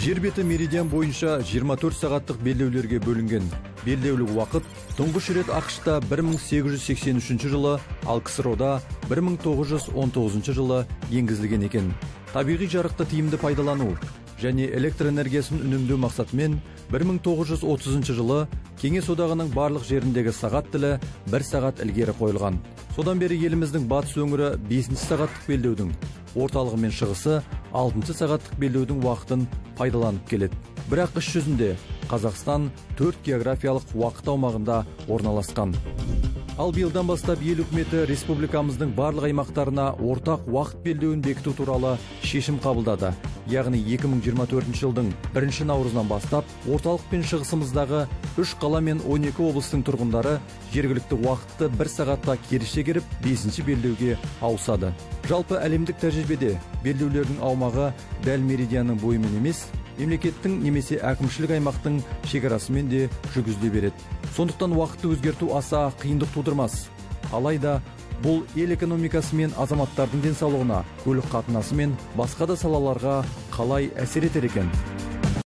Жер беті меридиан бойынша 24 сағаттық белдеулерге бөлінген. Белдеулік уақыт тұңғыш рет ақшта 1883 жылы, ал КСРОда 1919 жылы енгізілген екен. Табиғи жарықты тиімді пайдалану және электр энергиясын үнемдеу мақсатымен 1930 жылы Кеңес одағының барлық жеріндегі сағат тілі 1 сағат ілгері қойылған. Содан бері еліміздің батыс өңірі 5 сағаттық белдеудің, орталығы мен шығысы 6 сағаттық белдеудің уақытын пайдаланып келеді. Бірақ іс жүзінде Қазақстан 4 географиялық уақыт аумағында орналасқан. Ал биылдан бастап ел үкіметі республикамыздың барлық аймақтарына ортақ уақыт белдеуін бекіту туралы шешім қабылдады. Яғни 2024 жылдың 1 наурызынан бастап орталық пен шығысымыздағы 3 қала мен 12 облыстың тұрғындары жергілікті уақытты 1 сағатта кері шегеріп 5 белдеуге ауысады. Жалпы әлемдік тәжірибеде белдеулердің аумағы дәл меридианның бойымен емес, мемлекеттің немесе әкімшілік аймақтың шекарасымен де жүргізіле береді. Сондықтан уақытты өзгерту аса қиындық тудырмас. Алайда бұл ел экономикасы мен азаматтардың денсаулығына, көлік қатынасы мен басқа да салаларға қалай әсер етер екен?